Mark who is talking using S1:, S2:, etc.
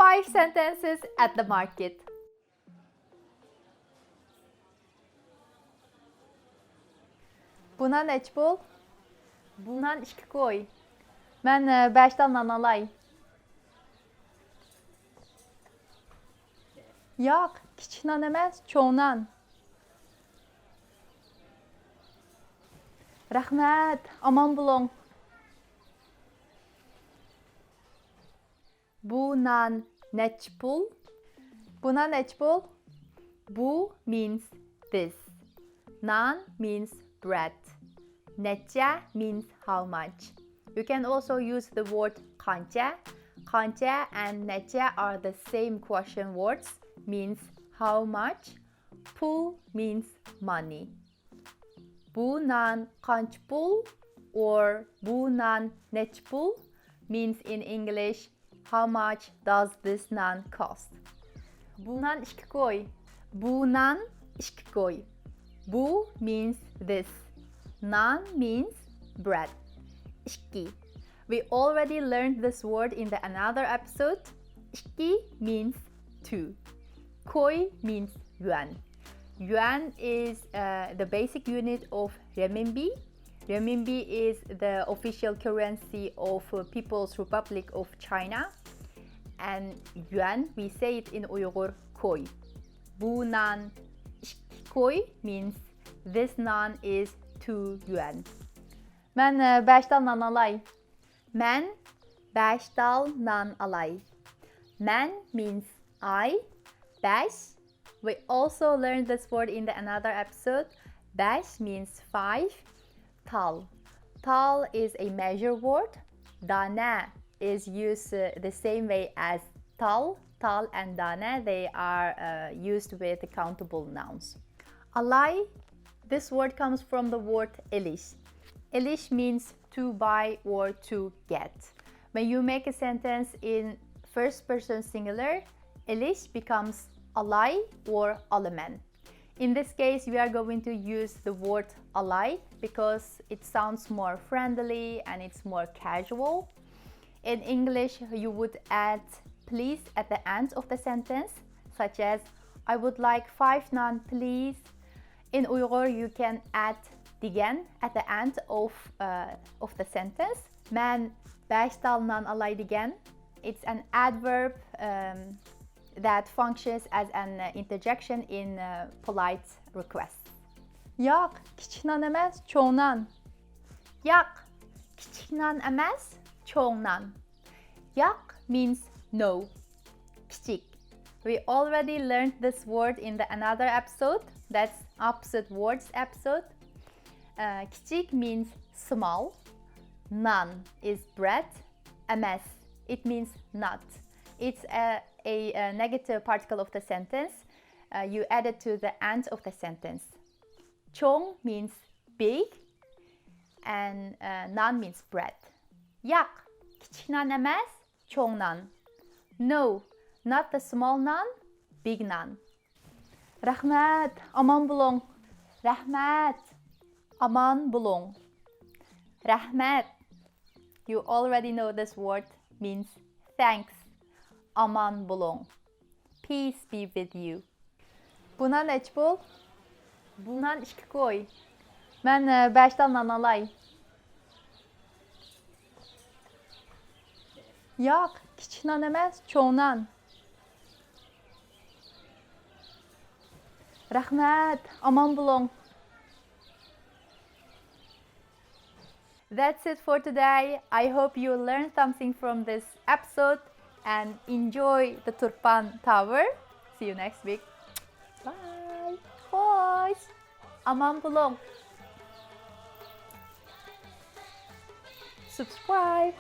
S1: 5 sentences at the market. Buna neç bol? Bundan 2 qoy. Mən 5 daldan alay. Yox, kiçikdən emas, çoğundan. Rəhmət, aman bulun. Bundan neç pul? Buna neç bol? Bu means this. Nan means bread. Neçə means how much. You can also use the word qancha. Qancha and neçə are the same question words, means how much. Pul means money. Bu nan qanç pul or bu nan neç pul means in English how much does this nan cost. Bundan 2 qoy. Bundan 2 qoy. Bu means this. Nan means bread. 2. We already learned this word in the another episode. 2 means 2. Koi means yuan. Yuan is the basic unit of renminbi. Renminbi is the official currency of People's Republic of China. And yuan, we say it in Uyghur, koi. Bu nan koi means this nan is 2 yuan. Mən 5 daldan alay. Mən 5 daldan alay. Mən means I. 5. We also learned this word in the another episode. 5 means 5. Tal. Tal is a measure word. Dane is used the same way as tal. Tal and dane, they are used with countable nouns. Alay, this word comes from the word elish. Elish means to buy or to get. When you make a sentence in first person singular, elish becomes alay or alaman. In this case, we are going to use the word alay because it sounds more friendly and it's more casual. In English, you would add please at the end of the sentence, such as I would like 5 naan please. In Uyghur, you can add digen at the end of the sentence. Mən 5 dal naan alay digen. It's an adverb that functions as an interjection in polite requests. Yox, kiçikdən emas, çoğundan. Yox, kiçikdən emas, çoğundan. Yox means no. Kiçik. We already learned this word in the another episode. That's opposite words episode. Kiçik means small. Nan is bread. Emas, it means not. It's a negative particle of the sentence. You add it to the end of the sentence. Chong means big and nan means bread. Yox, kiçikdən emas, çoğundan. No, not the small nan, big nan. Rəhmət, aman bulun. Rəhmət, aman bulun. Rəhmət, you already know this word means thanks. Aman bulun. Peace be with you. Buna neç bol? Bundan 2 qoy. Mən 5 daldan alay. Yox, kiçikdən emas, çoğundan. Rəhmət, aman bulun. That's it for today. I hope you learned something from this episode and enjoy the Turpan Tower. See you next week. Bye. Boys. Aman bulun. Subscribe.